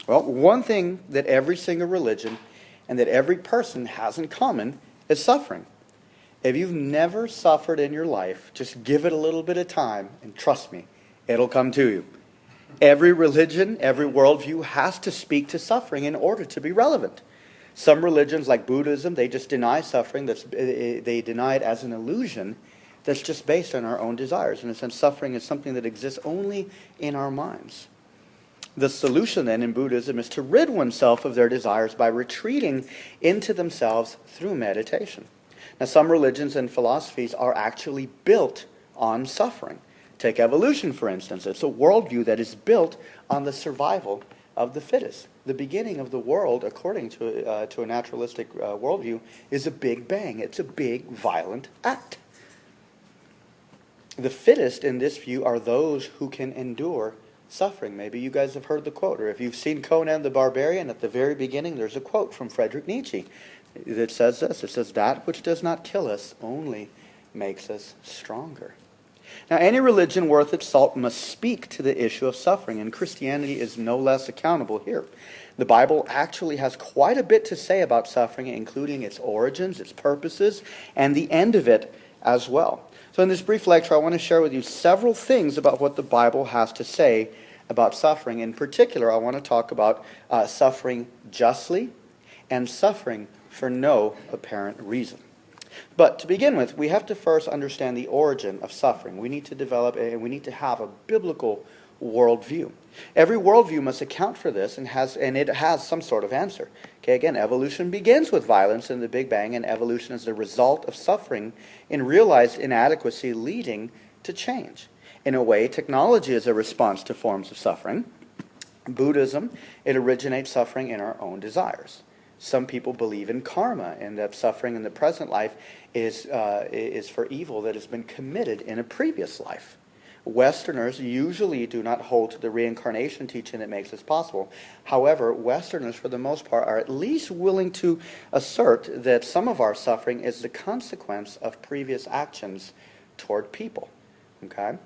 Well, one thing that every single religion and that every person has in common is suffering. If you've never suffered in your life, just give it a little bit of time and trust me, it'll come to you. Every religion, every worldview has to speak to suffering in order to be relevant. Some religions, like Buddhism, they just deny suffering. They deny it as an illusion that's just based on our own desires. In a sense, suffering is something that exists only in our minds. The solution then in Buddhism is to rid oneself of their desires by retreating into themselves through meditation. Now, some religions and philosophies are actually built on suffering. Take evolution, for instance. It's a worldview that is built on the survival of the fittest. The beginning of the world, according to a naturalistic worldview, is a big bang. It's a big, violent act. The fittest in this view are those who can endure suffering. Maybe you guys have heard the quote, or if you've seen Conan the Barbarian, at the very beginning there's a quote from Friedrich Nietzsche that says this. It says, "That which does not kill us only makes us stronger." Now, any religion worth its salt must speak to the issue of suffering, and Christianity is no less accountable here. The Bible actually has quite a bit to say about suffering, including its origins, its purposes, and the end of it as well. So in this brief lecture, I want to share with you several things about what the Bible has to say about suffering. In particular, I want to talk about suffering justly and suffering for no apparent reason. But to begin with, we have to first understand the origin of suffering. We need to develop we need to have a biblical worldview. Every worldview must account for this, and it has some sort of answer. Okay, again, evolution begins with violence in the Big Bang, and evolution is the result of suffering in realized inadequacy leading to change. In a way, technology is a response to forms of suffering. Buddhism, it originates suffering in our own desires. Some people believe in karma, and that suffering in the present life is for evil that has been committed in a previous life. Westerners usually do not hold to the reincarnation teaching that makes this possible. However, Westerners, for the most part, are at least willing to assert that some of our suffering is the consequence of previous actions toward people. Okay?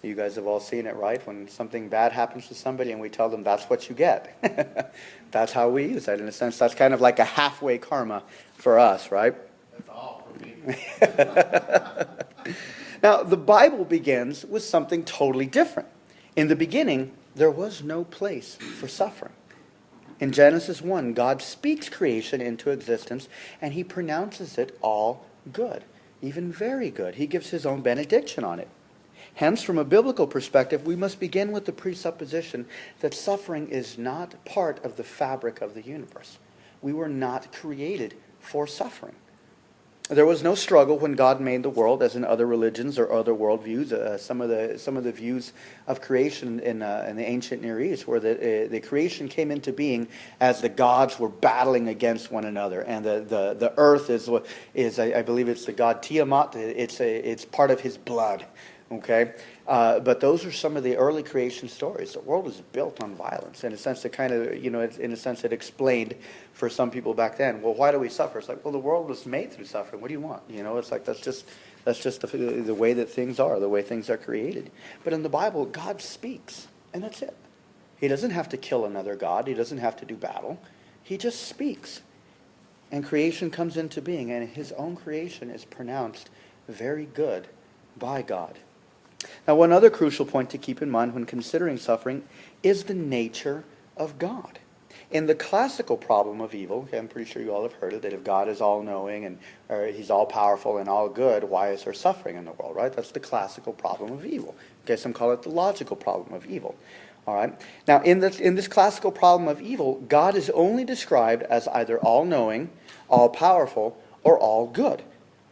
You guys have all seen it, right? When something bad happens to somebody and we tell them that's what you get. That's how we use that. In a sense, that's kind of like a halfway karma for us, right? That's all for me. Now, the Bible begins with something totally different. In the beginning, there was no place for suffering. In Genesis 1, God speaks creation into existence, and he pronounces it all good, even very good. He gives his own benediction on it. Hence, from a biblical perspective, we must begin with the presupposition that suffering is not part of the fabric of the universe. We were not created for suffering. There was no struggle when God made the world, as in other religions or other worldviews. Some of the views of creation in the ancient Near East, where the creation came into being as the gods were battling against one another, and the earth is I believe it's the god Tiamat. It's part of his blood. Okay, but those are some of the early creation stories. The world was built on violence. In a sense, it explained for some people back then. Well, why do we suffer? It's like, well, the world was made through suffering. What do you want? It's like that's just the way that things are, the way things are created. But in the Bible, God speaks, and that's it. He doesn't have to kill another god. He doesn't have to do battle. He just speaks, and creation comes into being, and his own creation is pronounced very good by God. Now, one other crucial point to keep in mind when considering suffering is the nature of God. In the classical problem of evil, okay, I'm pretty sure you all have heard it, that if God is all-knowing and he's all-powerful and all-good, why is there suffering in the world, right? That's the classical problem of evil. Okay, some call it the logical problem of evil. All right. Now, in this classical problem of evil, God is only described as either all-knowing, all-powerful, or all-good.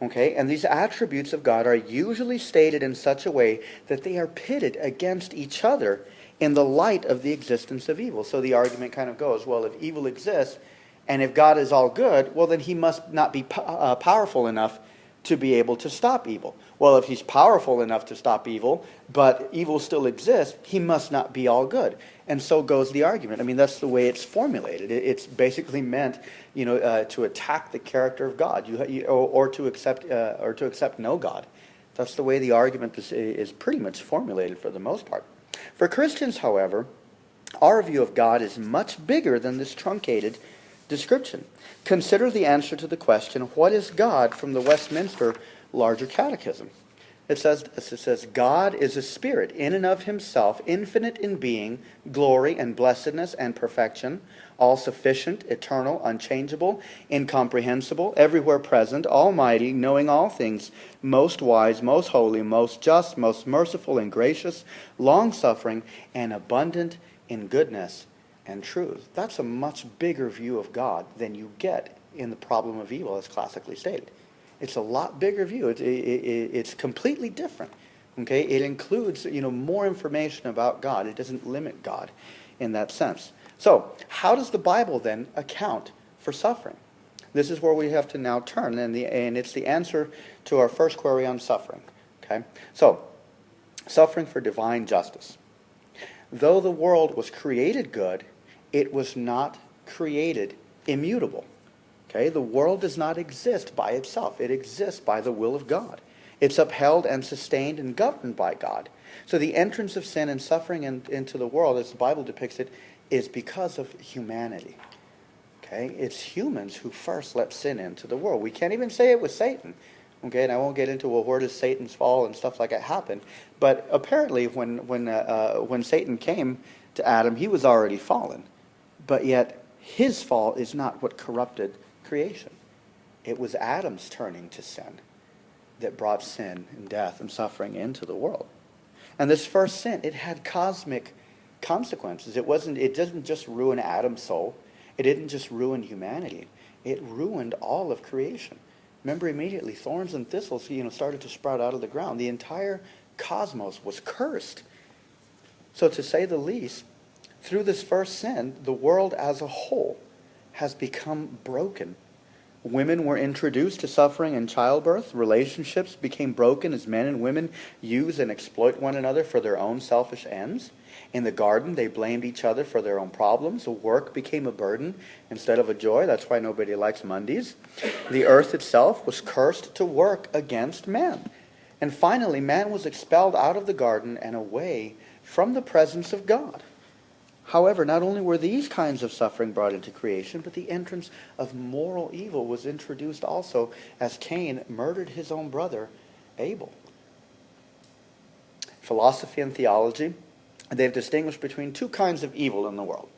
Okay, and these attributes of God are usually stated in such a way that they are pitted against each other in the light of the existence of evil. So the argument kind of goes, well, if evil exists, and if God is all good, well, then he must not be powerful enough to be able to stop evil. Well, if he's powerful enough to stop evil, but evil still exists, he must not be all good. And so goes the argument. I mean, that's the way it's formulated. It's basically meant, to attack the character of God, or to accept no God. That's the way the argument is pretty much formulated for the most part. For Christians, however, Our view of God is much bigger than this truncated description. Consider the answer to the question, what is God, from the Westminster Larger Catechism. It says, God is a spirit in and of himself, infinite in being, glory and blessedness and perfection, all-sufficient, eternal, unchangeable, incomprehensible, everywhere present, almighty, knowing all things, most wise, most holy, most just, most merciful and gracious, long-suffering, and abundant in goodness and truth. That's a much bigger view of God than you get in the problem of evil as classically stated. It's a lot bigger view. It's completely different. Okay, it includes more information about God. It doesn't limit God in that sense. So, how does the Bible then account for suffering? This is where we have to now turn, and it's the answer to our first query on suffering. Okay, so suffering for divine justice. Though the world was created good, it was not created immutable. Okay, the world does not exist by itself. It exists by the will of God. It's upheld and sustained and governed by God. So the entrance of sin and suffering into the world, as the Bible depicts it, is because of humanity. Okay, it's humans who first let sin into the world. We can't even say it was Satan. Okay, and I won't get into where does Satan's fall and stuff like that happen. But apparently, when Satan came to Adam, he was already fallen. But yet, his fall is not what corrupted creation. It was Adam's turning to sin that brought sin and death and suffering into the world. And this first sin, it had cosmic consequences. It doesn't just ruin Adam's soul. It didn't just ruin humanity. It ruined all of creation. Remember, immediately thorns and thistles, started to sprout out of the ground. The entire cosmos was cursed. So to say the least, through this first sin, the world as a whole has become broken. Women were introduced to suffering in childbirth. Relationships became broken as men and women use and exploit one another for their own selfish ends. In the garden, they blamed each other for their own problems. Work became a burden instead of a joy. That's why nobody likes Mondays. The earth itself was cursed to work against man. And finally, man was expelled out of the garden and away from the presence of God. However, not only were these kinds of suffering brought into creation, but the entrance of moral evil was introduced also as Cain murdered his own brother, Abel. Philosophy and theology, they've distinguished between two kinds of evil in the world.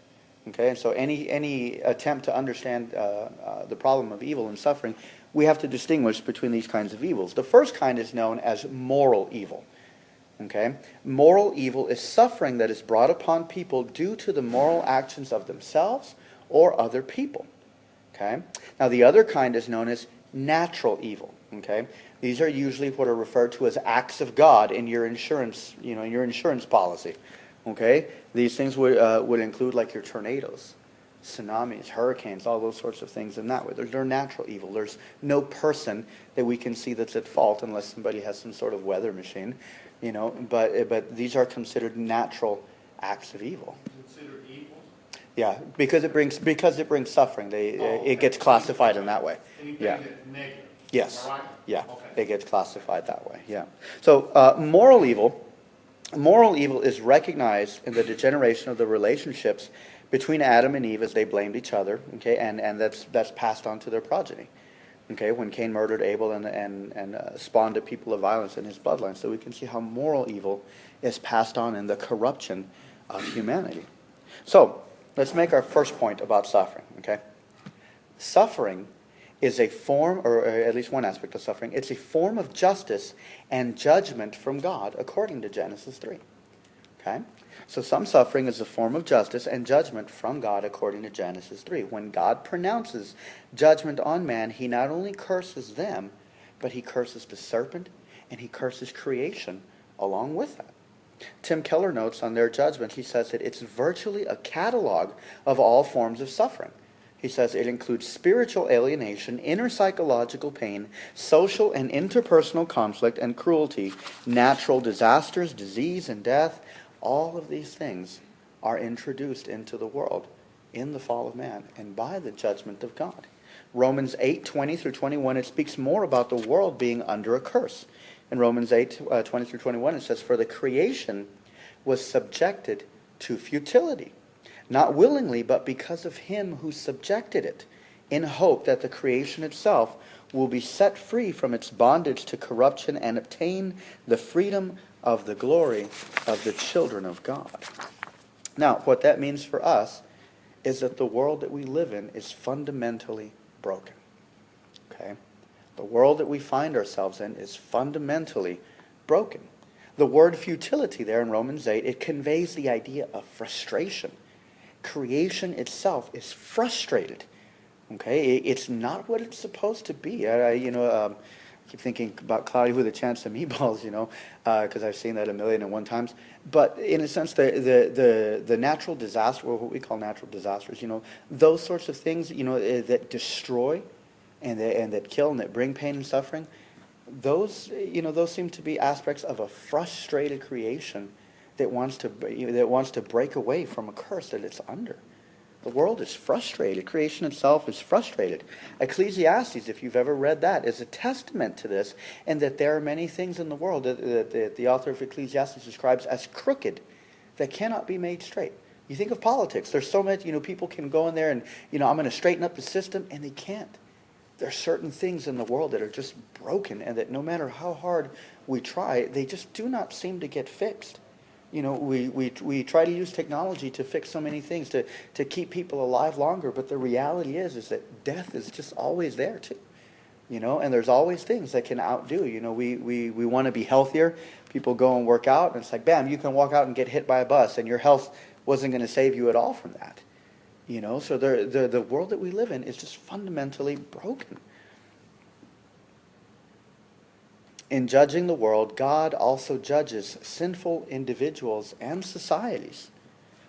Okay, and so any attempt to understand the problem of evil and suffering, we have to distinguish between these kinds of evils. The first kind is known as moral evil. Okay? Moral evil is suffering that is brought upon people due to the moral actions of themselves or other people. Okay? Now the other kind is known as natural evil. Okay? These are usually what are referred to as acts of God in your insurance, in your insurance policy. Okay? These things would include like your tornadoes, tsunamis, hurricanes, all those sorts of things in that way. They're natural evil. There's no person that we can see that's at fault unless somebody has some sort of weather machine. But these are considered natural acts of evil. Considered evil? Yeah, because it brings suffering. It gets classified in that way. Anything Yeah. that's negative. Yes. Am I right? Yeah. Okay. It gets classified that way. Yeah. So moral evil is recognized in the degeneration of the relationships between Adam and Eve as they blamed each other. Okay, and that's passed on to their progeny. Okay, when Cain murdered Abel and spawned a people of violence in his bloodline. So we can see how moral evil is passed on in the corruption of humanity. So let's make our first point about suffering. Okay, suffering is a form, or at least one aspect of suffering, it's a form of justice and judgment from God, according to Genesis 3. Okay? So some suffering is a form of justice and judgment from God, according to Genesis 3. When God pronounces judgment on man, he not only curses them, but he curses the serpent, and he curses creation along with that. Tim Keller notes on their judgment, he says that it's virtually a catalog of all forms of suffering. He says it includes spiritual alienation, inner psychological pain, social and interpersonal conflict and cruelty, natural disasters, disease and death. All of these things are introduced into the world in the fall of man and by the judgment of God. Romans 8:20 through 21, it speaks more about the world being under a curse. In Romans 8:20 through 21, it says, "For the creation was subjected to futility." not willingly, but because of him who subjected it, in hope that the creation itself will be set free from its bondage to corruption and obtain the freedom of the glory of the children of God. Now, what that means for us is that the world that we live in is fundamentally broken. Okay? The world that we find ourselves in is fundamentally broken. The word futility there in Romans 8, it conveys the idea of frustration. Creation itself is frustrated. Okay? It's not what it's supposed to be. I keep thinking about Cloudy with a Chance of Meatballs, because I've seen that 1,000,001 times. But in a sense, the natural disaster, or what we call natural disasters, those sorts of things, that destroy and that kill and that bring pain and suffering, those seem to be aspects of a frustrated creation that wants to break away from a curse that it's under. The world is frustrated. Creation itself is frustrated. Ecclesiastes, if you've ever read that, is a testament to this, and that there are many things in the world that the author of Ecclesiastes describes as crooked, that cannot be made straight. You think of politics. There's so much, people can go in there and, I'm going to straighten up the system, and they can't. There are certain things in the world that are just broken, and that no matter how hard we try, they just do not seem to get fixed. We try to use technology to fix so many things, to keep people alive longer, but the reality is that death is just always there too. And there's always things that can outdo. We want to be healthier. People go and work out, and it's like, bam, you can walk out and get hit by a bus, and your health wasn't going to save you at all from that. So the world that we live in is just fundamentally broken. In judging the world, God also judges sinful individuals and societies.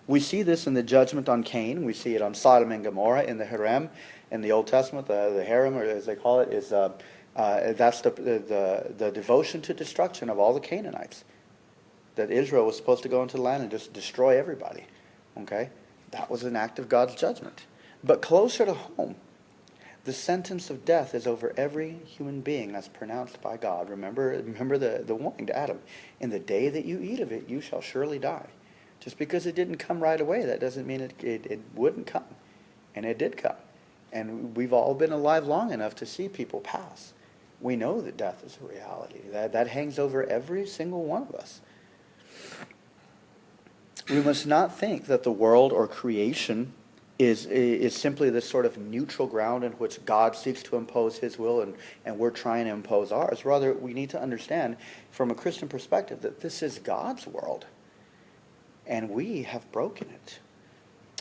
We see this in the judgment on Cain. We see it on Sodom and Gomorrah in the harem in the Old Testament. The harem, or as they call it, is that's the devotion to destruction of all the Canaanites. That Israel was supposed to go into the land and just destroy everybody. Okay, that was an act of God's judgment. But closer to home, the sentence of death is over every human being as pronounced by God. Remember the warning to Adam. In the day that you eat of it, you shall surely die. Just because it didn't come right away, that doesn't mean it wouldn't come. And it did come. And we've all been alive long enough to see people pass. We know that death is a reality. That hangs over every single one of us. We must not think that the world or creation is simply this sort of neutral ground in which God seeks to impose his will and we're trying to impose ours. Rather, we need to understand from a Christian perspective that this is God's world and we have broken it.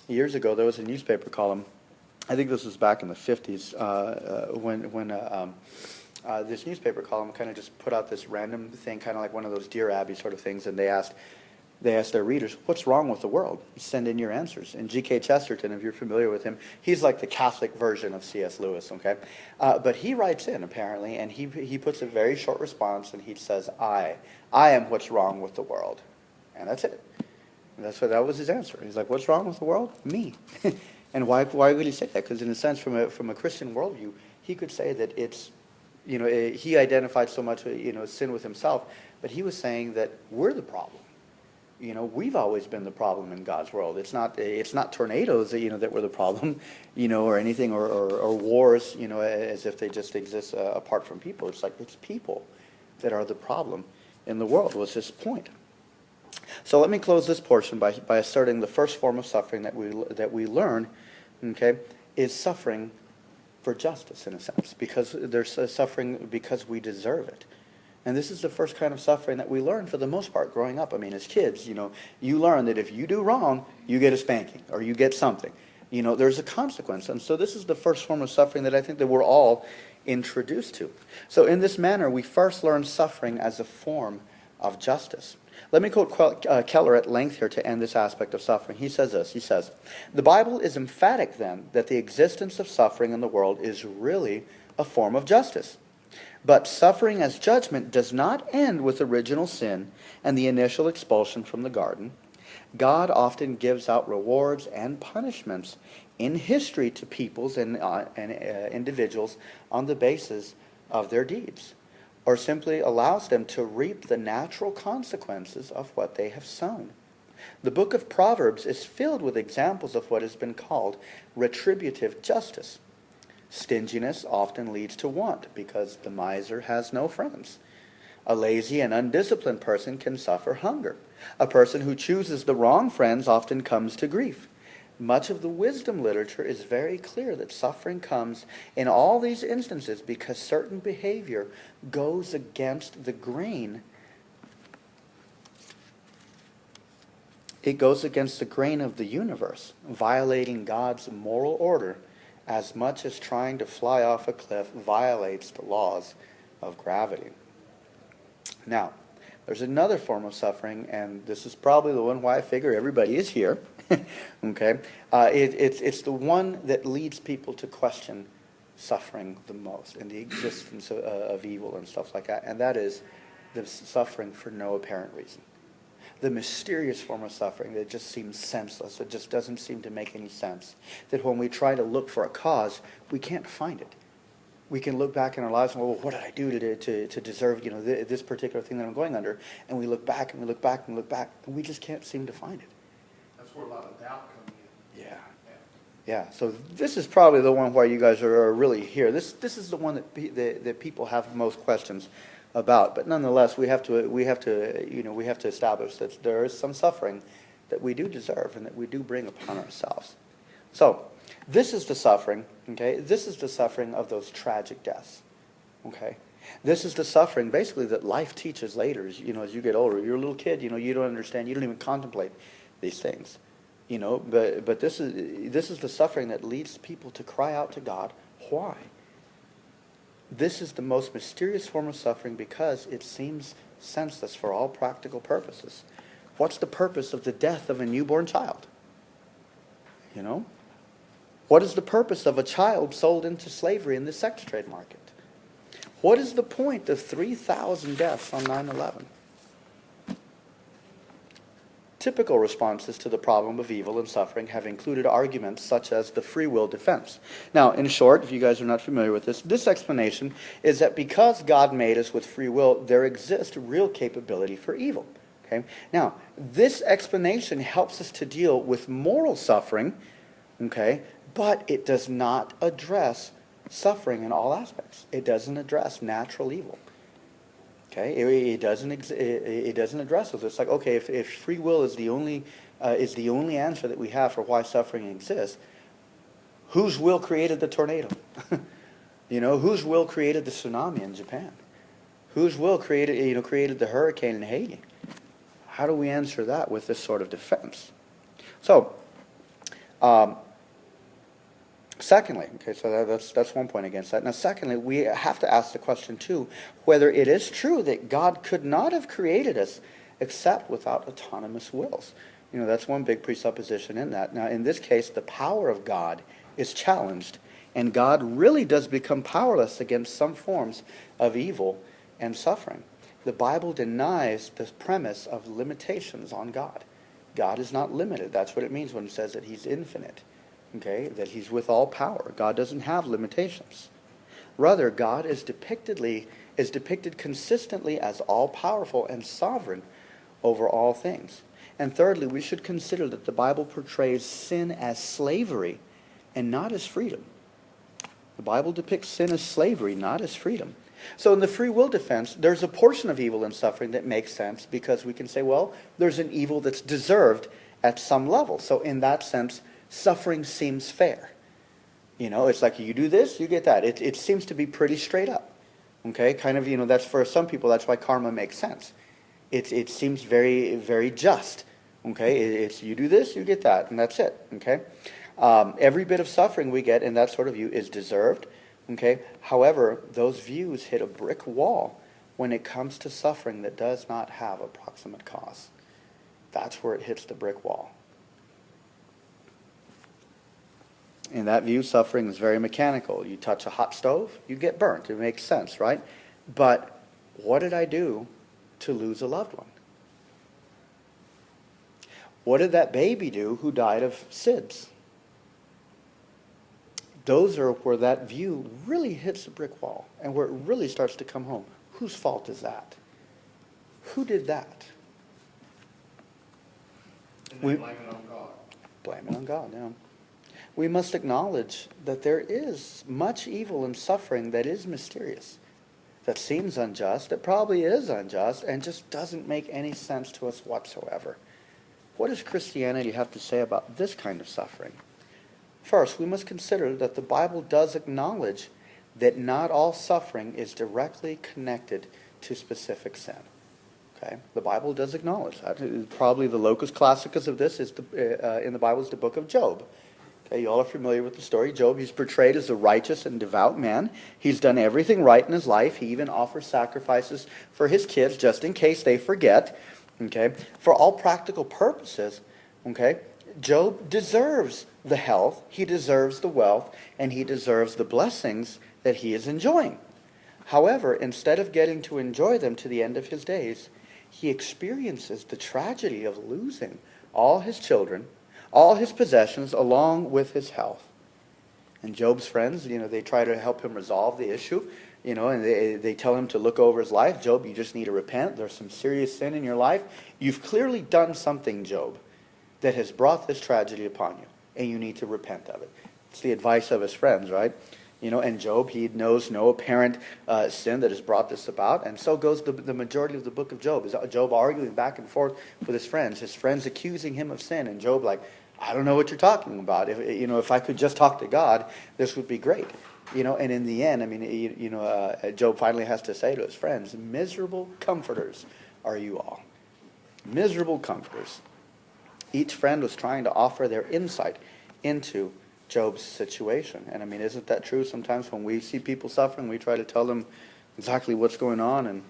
Years ago, there was a newspaper column, I think this was back in the 50s, when this newspaper column kind of just put out this random thing, kind of like one of those Dear Abby sort of things, and they asked their readers, what's wrong with the world? Send in your answers. And G.K. Chesterton, if you're familiar with him, he's like the Catholic version of C.S. Lewis, okay? But he writes in, apparently, and he puts a very short response, and he says, I am what's wrong with the world. And that's it. And that was his answer. He's like, what's wrong with the world? Me. And why would he say that? Because in a sense, from a Christian worldview, he could say that it's, he identified so much, sin with himself, but he was saying that we're the problem. We've always been the problem in God's world. It's not tornadoes that were the problem, or anything, or wars, as if they just exist apart from people. It's like it's people that are the problem in the world, was his point. So let me close this portion by asserting the first form of suffering that we learn, okay, is suffering for justice, in a sense, because there's suffering because we deserve it. And this is the first kind of suffering that we learn for the most part growing up. I mean, as kids, you learn that if you do wrong, you get a spanking or you get something. There's a consequence. And so this is the first form of suffering that I think that we're all introduced to. So in this manner, we first learn suffering as a form of justice. Let me quote Keller at length here to end this aspect of suffering. He says this, he says, "The Bible is emphatic then that the existence of suffering in the world is really a form of justice. But suffering as judgment does not end with original sin and the initial expulsion from the garden. God often gives out rewards and punishments in history to peoples and individuals on the basis of their deeds, or simply allows them to reap the natural consequences of what they have sown. The book of Proverbs is filled with examples of what has been called retributive justice. Stinginess often leads to want because the miser has no friends. A lazy and undisciplined person can suffer hunger. A person who chooses the wrong friends often comes to grief. Much of the wisdom literature is very clear that suffering comes in all these instances because certain behavior goes against the grain. It goes against the grain of the universe, violating God's moral order as much as trying to fly off a cliff violates the laws of gravity. Now, there's another form of suffering, and this is probably the one why I figure everybody is here. Okay, it's the one that leads people to question suffering the most and the existence of evil and stuff like that, and that is the suffering for no apparent reason. The mysterious form of suffering that just seems senseless. It just doesn't seem to make any sense. That when we try to look for a cause, we can't find it. We can look back in our lives and, well, what did I do to deserve, this particular thing that I'm going under? And we look back and we look back and we look back, and we just can't seem to find it. That's where a lot of doubt comes in. Yeah. So this is probably the one where you guys are really here. This is the one that people have most questions about. But nonetheless, we have to establish that there is some suffering that we do deserve and that we do bring upon ourselves. So this is the suffering, okay? This is the suffering of those tragic deaths, okay? This is the suffering, basically, that life teaches later. As you get older, you're a little kid. You don't understand. You don't even contemplate these things, But this is the suffering that leads people to cry out to God. Why? This is the most mysterious form of suffering because it seems senseless for all practical purposes. What's the purpose of the death of a newborn child? What is the purpose of a child sold into slavery in the sex trade market? What is the point of 3,000 deaths on 9/11? Typical responses to the problem of evil and suffering have included arguments such as the free will defense. Now, in short, if you guys are not familiar with this explanation is that because God made us with free will, there exists real capability for evil. Okay? Now, this explanation helps us to deal with moral suffering, okay, but it does not address suffering in all aspects. It doesn't address natural evil. Okay, it doesn't address those. It's like, okay, if free will is the only answer that we have for why suffering exists, whose will created the tornado? Whose will created the tsunami in Japan? Whose will created the hurricane in Haiti? How do we answer that with this sort of defense? So, secondly, okay, so that's one point against that. Now, secondly, we have to ask the question, too, whether it is true that God could not have created us except without autonomous wills. That's one big presupposition in that. Now, in this case, the power of God is challenged, and God really does become powerless against some forms of evil and suffering. The Bible denies the premise of limitations on God. God is not limited. That's what it means when it says that He's infinite. Okay, that He's with all power. God doesn't have limitations. Rather, God is depicted consistently as all-powerful and sovereign over all things. And thirdly, we should consider that the Bible portrays sin as slavery and not as freedom. The Bible depicts sin as slavery, not as freedom. So in the free will defense, there's a portion of evil and suffering that makes sense because we can say, well, there's an evil that's deserved at some level. So in that sense, suffering seems fair. It's like you do this, you get that. It seems to be pretty straight up. Okay, kind of, that's for some people, that's why karma makes sense. It seems very, very just. Okay, it's you do this, you get that, and that's it. Okay, every bit of suffering we get in that sort of view is deserved. Okay, however, those views hit a brick wall when it comes to suffering that does not have a proximate cause. That's where it hits the brick wall. In that view, suffering is very mechanical. You touch a hot stove, you get burnt. It makes sense, right? But what did I do to lose a loved one? What did that baby do who died of SIDS? Those are where that view really hits a brick wall and where it really starts to come home. Whose fault is that? Who did that? And We- then blame it on God. Blame it on God, yeah. We must acknowledge that there is much evil and suffering that is mysterious, that seems unjust, that probably is unjust, and just doesn't make any sense to us whatsoever. What does Christianity have to say about this kind of suffering? First, we must consider that the Bible does acknowledge that not all suffering is directly connected to specific sin. Okay? The Bible does acknowledge that. Probably the locus classicus of this is in the Bible is the book of Job. Okay, you all are familiar with the story. Job, he's portrayed as a righteous and devout man. He's done everything right in his life. He even offers sacrifices for his kids just in case they forget. Okay? For all practical purposes, okay, Job deserves the health, he deserves the wealth, and he deserves the blessings that he is enjoying. However, instead of getting to enjoy them to the end of his days, he experiences the tragedy of losing all his children, all his possessions, along with his health. And Job's friends, they try to help him resolve the issue, and they tell him to look over his life. Job, you just need to repent. There's some serious sin in your life. You've clearly done something, Job, that has brought this tragedy upon you, and you need to repent of it. It's the advice of his friends, right? And Job, he knows no apparent sin that has brought this about, and so goes the majority of the book of Job. Is Job arguing back and forth with his friends accusing him of sin, and Job like, I don't know what you're talking about. If I could just talk to God, this would be great. And in the end, Job finally has to say to his friends, miserable comforters are you all. Miserable comforters. Each friend was trying to offer their insight into Job's situation. And isn't that true? Sometimes when we see people suffering, we try to tell them exactly what's going on, and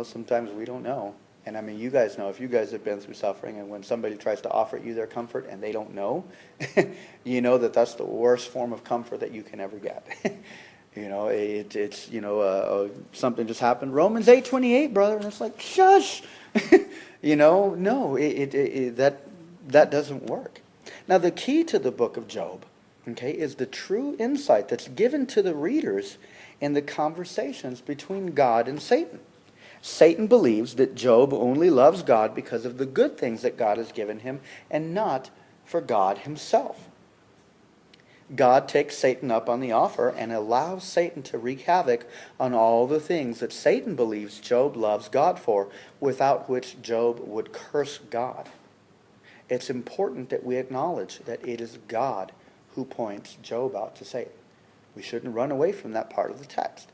sometimes we don't know. And you guys know, if you guys have been through suffering, and when somebody tries to offer you their comfort and they don't know, you know that that's the worst form of comfort that you can ever get. Something just happened. Romans 8:28, brother, and it's like, shush. No, that doesn't work. Now, the key to the book of Job, okay, is the true insight that's given to the readers in the conversations between God and Satan. Satan believes that Job only loves God because of the good things that God has given him and not for God himself. God takes Satan up on the offer and allows Satan to wreak havoc on all the things that Satan believes Job loves God for, without which Job would curse God. It's important that we acknowledge that it is God who points Job out to Satan. We shouldn't run away from that part of the text.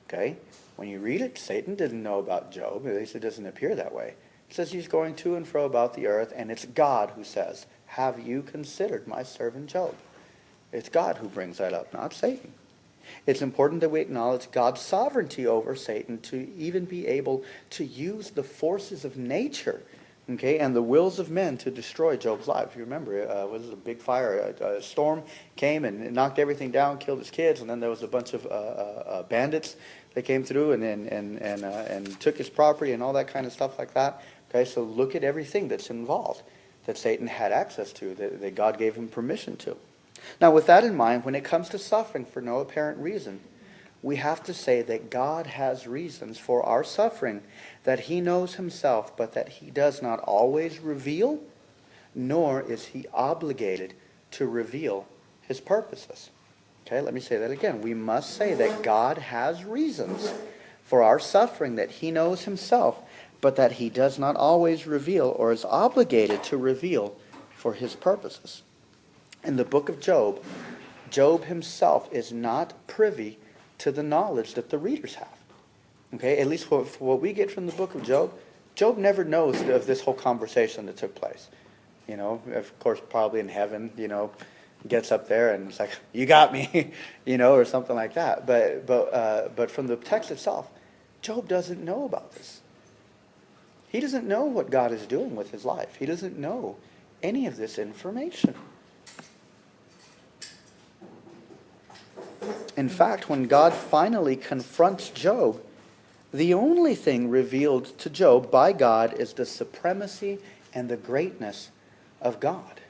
Okay? When you read it, Satan didn't know about Job. At least it doesn't appear that way. It says he's going to and fro about the earth, and it's God who says, have you considered my servant Job? It's God who brings that up, not Satan. It's important that we acknowledge God's sovereignty over Satan to even be able to use the forces of nature, okay, and the wills of men to destroy Job's life. You remember, was a big fire, a storm came and it knocked everything down, killed his kids, and then there was a bunch of bandits that came through and took his property and all that kind of stuff like that. Okay, so look at everything that's involved that Satan had access to, that God gave him permission to. Now, with that in mind, when it comes to suffering for no apparent reason, we have to say that God has reasons for our suffering that he knows himself, but that he does not always reveal, nor is he obligated to reveal his purposes. Okay, let me say that again. We must say that God has reasons for our suffering that he knows himself, but that he does not always reveal or is obligated to reveal for his purposes. In the book of Job, Job himself is not privy to the knowledge that the readers have. Okay, at least what we get from the book of Job, Job never knows of this whole conversation that took place. Of course, probably in heaven, gets up there and it's like, you got me, or something like that. But from the text itself, Job doesn't know about this. He doesn't know what God is doing with his life. He doesn't know any of this information. In fact, when God finally confronts Job, the only thing revealed to Job by God is the supremacy and the greatness of God.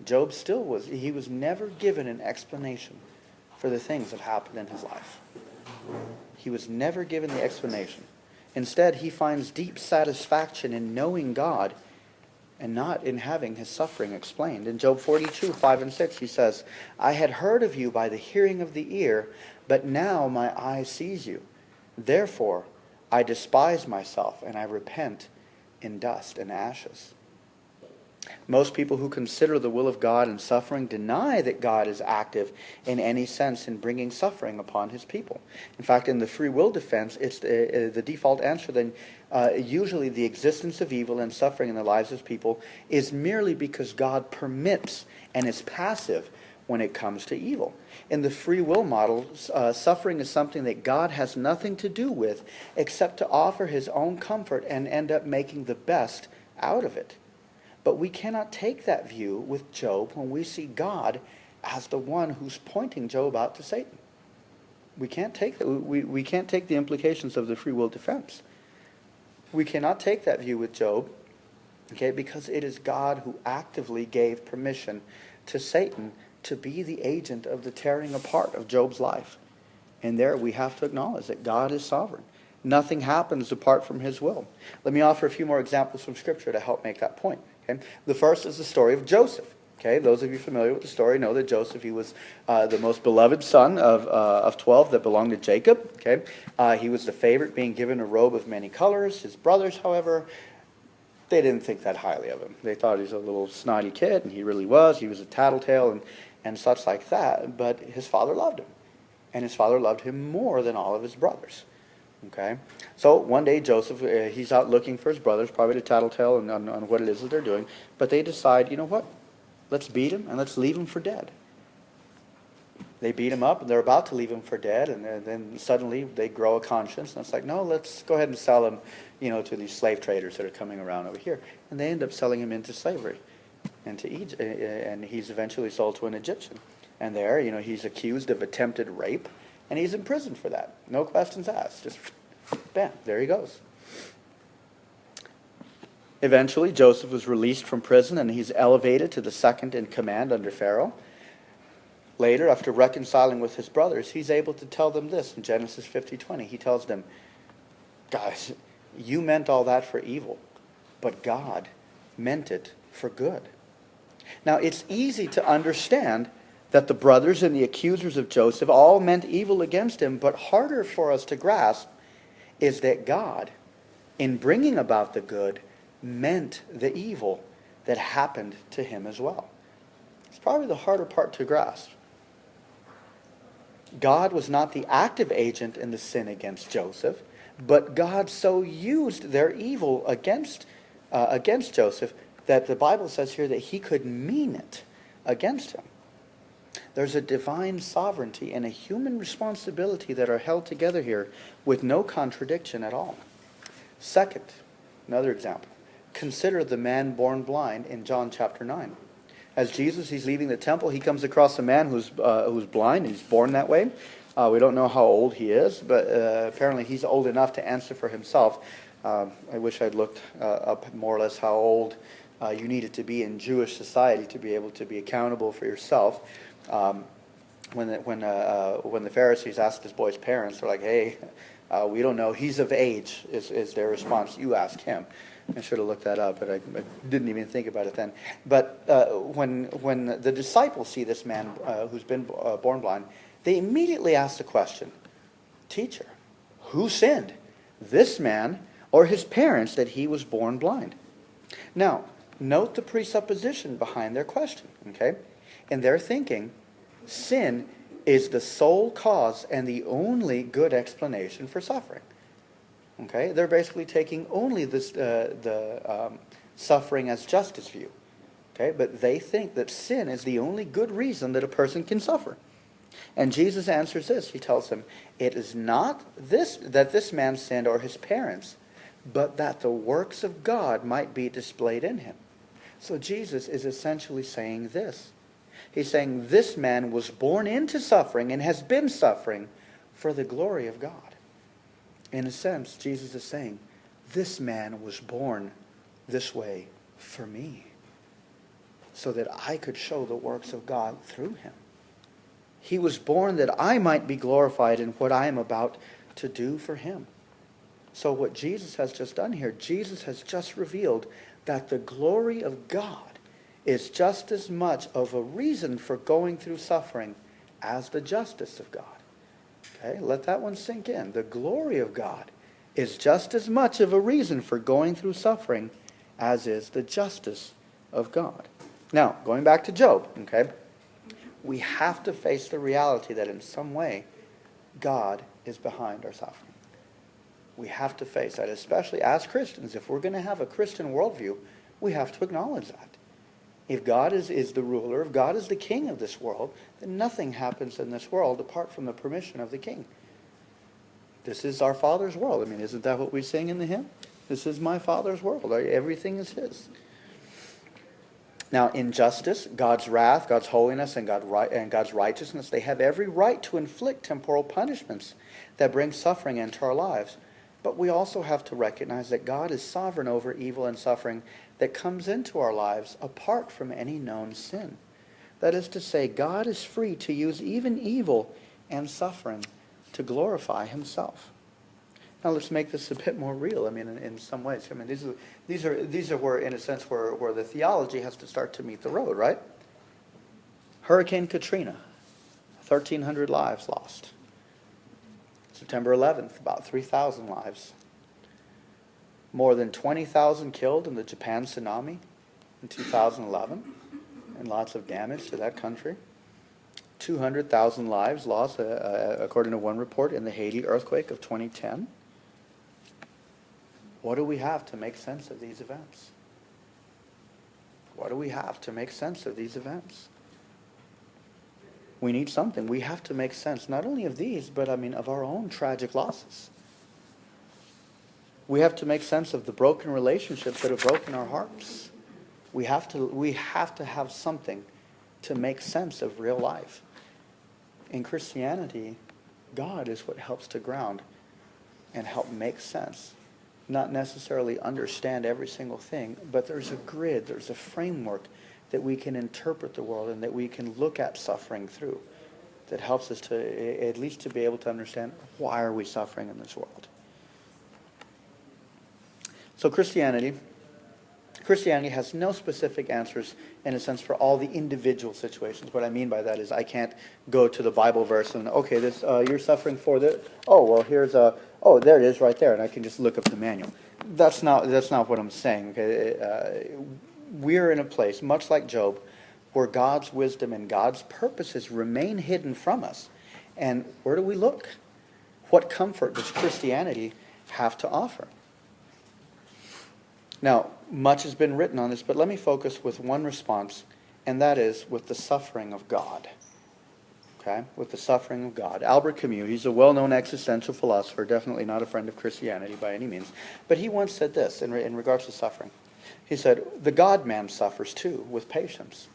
Job he was never given an explanation for the things that happened in his life. He was never given the explanation. Instead, he finds deep satisfaction in knowing God and not in having his suffering explained. In Job 42, 5 and 6, he says, I had heard of you by the hearing of the ear, but now my eye sees you. Therefore, I despise myself, and I repent in dust and ashes. Most people who consider the will of God in suffering deny that God is active in any sense in bringing suffering upon his people. In fact, in the free will defense, it's the default answer then usually the existence of evil and suffering in the lives of people is merely because God permits and is passive when it comes to evil. In the free will model, suffering is something that God has nothing to do with except to offer his own comfort and end up making the best out of it. But we cannot take that view with Job when we see God as the one who's pointing Job out to Satan. We can't take that. We can't take the implications of the free will defense. We cannot take that view with Job, okay, because it is God who actively gave permission to Satan to be the agent of the tearing apart of Job's life. And there we have to acknowledge that God is sovereign. Nothing happens apart from his will. Let me offer a few more examples from Scripture to help make that point. Okay? The first is the story of Joseph. Okay? Those of you familiar with the story know that Joseph, he was the most beloved son of 12 that belonged to Jacob. Okay? He was the favorite, being given a robe of many colors. His brothers, however, they didn't think that highly of him. They thought he was a little snotty kid, and he really was. He was a tattletale and such like that. But his father loved him. And his father loved him more than all of his brothers. Okay, so one day Joseph, he's out looking for his brothers, probably to tattletale on what it is that they're doing. But they decide, you know what? Let's beat him and let's leave him for dead. They beat him up and they're about to leave him for dead, and then suddenly they grow a conscience, and it's like, no, let's go ahead and sell him, to these slave traders that are coming around over here. And they end up selling him into slavery, into Egypt, and he's eventually sold to an Egyptian. And there, he's accused of attempted rape. And he's in prison for that. No questions asked. Just, bam, there he goes. Eventually, Joseph was released from prison, and he's elevated to the second in command under Pharaoh. Later, after reconciling with his brothers, he's able to tell them this in Genesis 50:20. He tells them, guys, you meant all that for evil, but God meant it for good. Now, it's easy to understand that the brothers and the accusers of Joseph all meant evil against him, but harder for us to grasp is that God, in bringing about the good, meant the evil that happened to him as well. It's probably the harder part to grasp. God was not the active agent in the sin against Joseph, but God so used their evil against Joseph that the Bible says here that he could mean it against him. There's a divine sovereignty and a human responsibility that are held together here with no contradiction at all. Second, another example. Consider the man born blind in John chapter 9. As Jesus, he's leaving the temple, he comes across a man who's blind. He's born that way. We don't know how old he is, but apparently he's old enough to answer for himself. I wish I'd looked up more or less how old you needed to be in Jewish society to be able to be accountable for yourself. When the Pharisees asked this boy's parents, they're like, hey, we don't know. He's of age, is their response. You ask him. I should have looked that up, but I didn't even think about it then. But when the disciples see this man who's been born blind, they immediately ask the question, Teacher, who sinned, this man or his parents, that he was born blind? Now, note the presupposition behind their question, okay? In their thinking, sin is the sole cause and the only good explanation for suffering. Okay, they're basically taking only this the suffering as justice view. Okay, but they think that sin is the only good reason that a person can suffer. And Jesus answers this. He tells them, it is not this that this man sinned or his parents, but that the works of God might be displayed in him. So Jesus is essentially saying this. He's saying this man was born into suffering and has been suffering for the glory of God. In a sense, Jesus is saying, this man was born this way for me, so that I could show the works of God through him. He was born that I might be glorified in what I am about to do for him. So what Jesus has just done here, Jesus has just revealed that the glory of God is just as much of a reason for going through suffering as the justice of God. Okay, let that one sink in. The glory of God is just as much of a reason for going through suffering as is the justice of God. Now, going back to Job, okay, we have to face the reality that in some way, God is behind our suffering. We have to face that, especially as Christians. If we're going to have a Christian worldview, we have to acknowledge that. If God is the ruler, if God is the king of this world, then nothing happens in this world apart from the permission of the king. This is our Father's world. I mean, isn't that what we sing in the hymn? This is my Father's world. Everything is his. Now, in justice, God's wrath, God's holiness, and God's righteousness, they have every right to inflict temporal punishments that bring suffering into our lives. But we also have to recognize that God is sovereign over evil and suffering that comes into our lives apart from any known sin. That is to say, God is free to use even evil and suffering to glorify himself. Now let's make this a bit more real. I mean, in some ways, I mean, these are where, in a sense, where the theology has to start to meet the road, right? Hurricane Katrina, 1,300 lives lost. September 11th, about 3,000 lives. More than 20,000 killed in the Japan tsunami in 2011, and lots of damage to that country. 200,000 lives lost, according to one report, in the Haiti earthquake of 2010. What do we have to make sense of these events? What do we have to make sense of these events? We need something. We have to make sense not only of these, but I mean of our own tragic losses. We have to make sense of the broken relationships that have broken our hearts. We have to have something to make sense of real life. In Christianity, God is what helps to ground and help make sense. Not necessarily understand every single thing, but there's a grid, there's a framework that we can interpret the world and that we can look at suffering through that helps us to, at least to be able to understand, why are we suffering in this world? So Christianity has no specific answers, in a sense, for all the individual situations. What I mean by that is I can't go to the Bible verse and, okay, this you're suffering for this. Oh, well, here's there it is right there, and I can just look up the manual. That's not what I'm saying. Okay, we're in a place, much like Job, where God's wisdom and God's purposes remain hidden from us. And where do we look? What comfort does Christianity have to offer? Now, much has been written on this, but let me focus with one response, and that is with the suffering of God. Okay? With the suffering of God. Albert Camus, he's a well-known existential philosopher, definitely not a friend of Christianity by any means, but he once said this in regards to suffering. He said, "The God-man suffers too, with patience.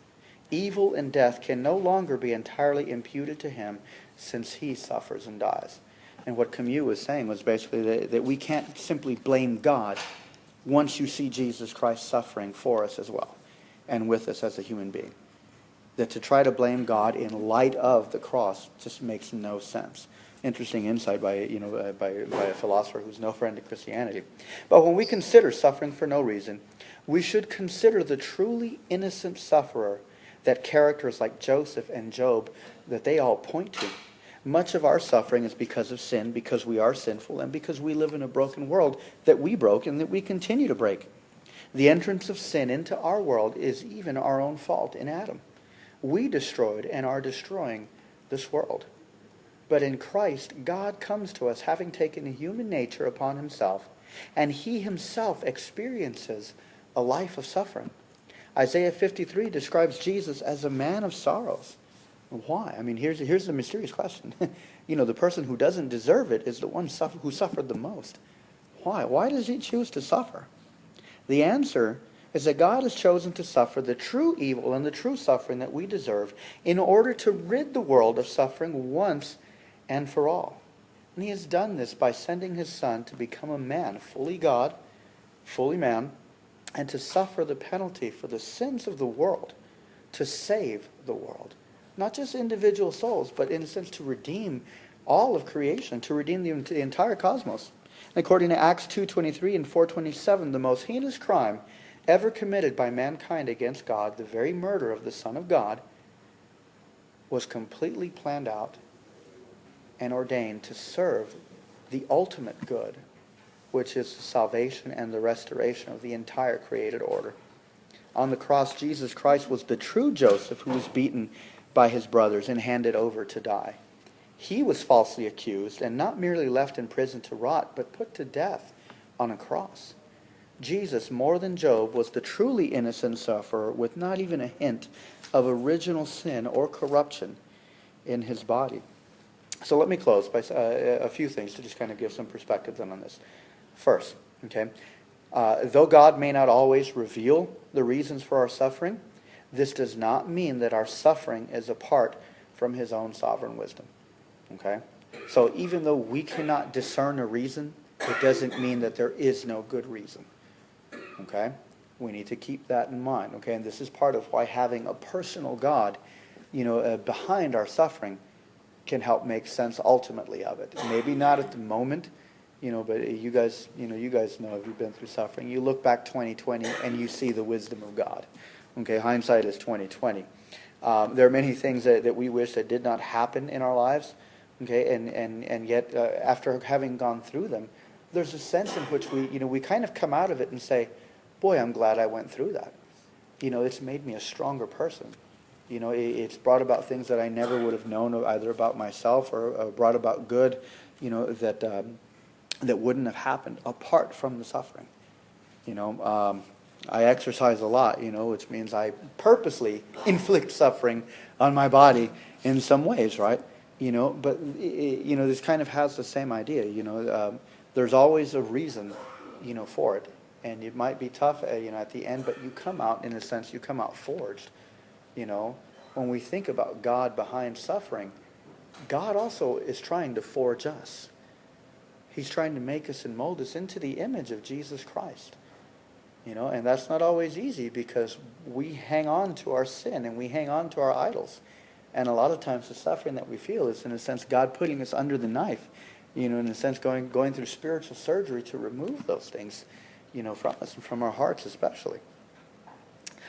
Evil and death can no longer be entirely imputed to him, since he suffers and dies." And what Camus was saying was basically that we can't simply blame God once you see Jesus Christ suffering for us as well, and with us as a human being. That to try to blame God in light of the cross just makes no sense. Interesting insight by a philosopher who's no friend to Christianity. But when we consider suffering for no reason, we should consider the truly innocent sufferer that characters like Joseph and Job, that they all point to. Much of our suffering is because of sin, because we are sinful, and because we live in a broken world that we broke and that we continue to break. The entrance of sin into our world is even our own fault in Adam. We destroyed and are destroying this world. But in Christ, God comes to us having taken a human nature upon himself, and he himself experiences a life of suffering. Isaiah 53 describes Jesus as a man of sorrows. Why? I mean, here's the mysterious question. The person who doesn't deserve it is the one who suffered the most. Why? Why does he choose to suffer? The answer is that God has chosen to suffer the true evil and the true suffering that we deserve in order to rid the world of suffering once and for all. And he has done this by sending his Son to become a man, fully God, fully man, and to suffer the penalty for the sins of the world, to save the world. Not just individual souls, but in a sense to redeem all of creation, to redeem the entire cosmos. According to Acts 2:23 and 4:27, the most heinous crime ever committed by mankind against God, the very murder of the Son of God, was completely planned out and ordained to serve the ultimate good, which is the salvation and the restoration of the entire created order. On the cross, Jesus Christ was the true Joseph who was beaten by his brothers and handed over to die. He was falsely accused and not merely left in prison to rot, but put to death on a cross. Jesus, more than Job, was the truly innocent sufferer with not even a hint of original sin or corruption in his body. So let me close by a few things to just kind of give some perspective on this. First, okay, though God may not always reveal the reasons for our suffering, this does not mean that our suffering is apart from his own sovereign wisdom. Okay? So even though we cannot discern a reason, it doesn't mean that there is no good reason. Okay? We need to keep that in mind. Okay? And this is part of why having a personal God, behind our suffering can help make sense ultimately of it. Maybe not at the moment, but you guys know if you've been through suffering. You look back 2020 and you see the wisdom of God. Okay? Hindsight is 2020. There are many things that we wish that did not happen in our lives. Okay, and yet after having gone through them, there's a sense in which we kind of come out of it and say, boy, I'm glad I went through that. It's made me a stronger person. It's brought about things that I never would have known either about myself or brought about good, that wouldn't have happened apart from the suffering. I exercise a lot, which means I purposely inflict suffering on my body in some ways, right? But this kind of has the same idea. There's always a reason, for it, and it might be tough, at the end, but you come out, in a sense, you come out forged. When we think about God behind suffering, God also is trying to forge us. He's trying to make us and mold us into the image of Jesus Christ. And that's not always easy because we hang on to our sin and we hang on to our idols. And a lot of times the suffering that we feel is, in a sense, God putting us under the knife, in a sense, going through spiritual surgery to remove those things, from us and from our hearts especially.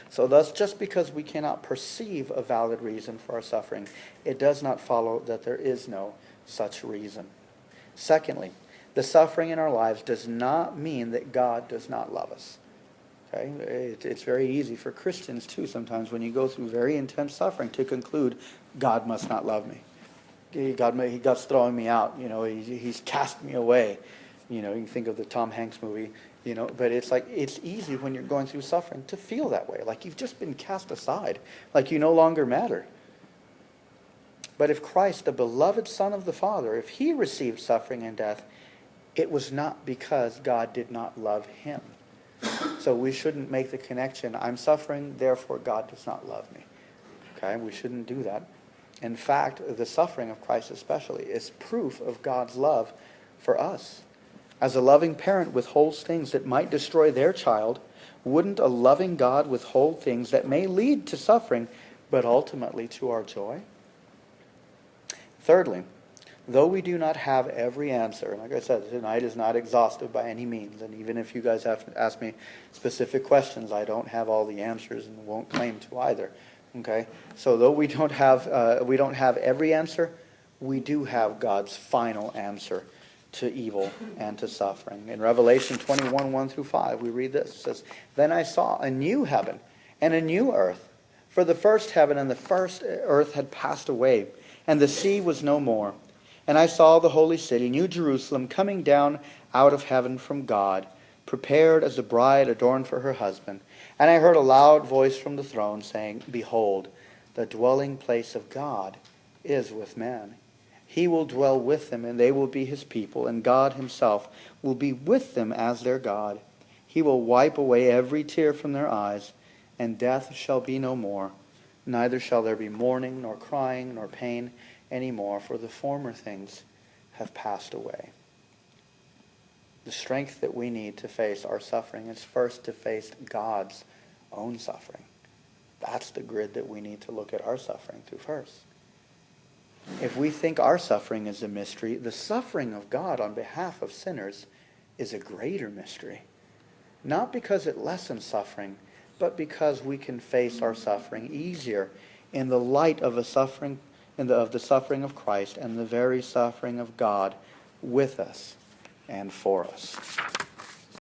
So thus, just because we cannot perceive a valid reason for our suffering, it does not follow that there is no such reason. Secondly, the suffering in our lives does not mean that God does not love us. Okay? It's very easy for Christians, too, sometimes when you go through very intense suffering to conclude, God must not love me. God's throwing me out. He's cast me away. You can think of the Tom Hanks movie, but it's easy when you're going through suffering to feel that way, like you've just been cast aside, like you no longer matter. But if Christ, the beloved Son of the Father, if he received suffering and death, it was not because God did not love him. So we shouldn't make the connection, I'm suffering, therefore God does not love me. Okay, we shouldn't do that. In fact, the suffering of Christ especially is proof of God's love for us. As a loving parent withholds things that might destroy their child, wouldn't a loving God withhold things that may lead to suffering, but ultimately to our joy? Thirdly, though we do not have every answer, and like I said, tonight is not exhaustive by any means, and even if you guys have asked me specific questions, I don't have all the answers and won't claim to either. Okay, so though we don't have every answer, we do have God's final answer to evil and to suffering. In Revelation 21, 1-5, we read this. It says, "Then I saw a new heaven and a new earth, for the first heaven and the first earth had passed away, and the sea was no more. And I saw the holy city, New Jerusalem, coming down out of heaven from God, prepared as a bride adorned for her husband. And I heard a loud voice from the throne saying, 'Behold, the dwelling place of God is with man. He will dwell with them, and they will be his people, and God himself will be with them as their God. He will wipe away every tear from their eyes, and death shall be no more. Neither shall there be mourning, nor crying, nor pain any more, for the former things have passed away.'" The strength that we need to face our suffering is first to face God's own suffering. That's the grid that we need to look at our suffering through first. If we think our suffering is a mystery, the suffering of God on behalf of sinners is a greater mystery. Not because it lessens suffering, but because we can face our suffering easier in the light of the suffering of Christ and the very suffering of God with us and for us.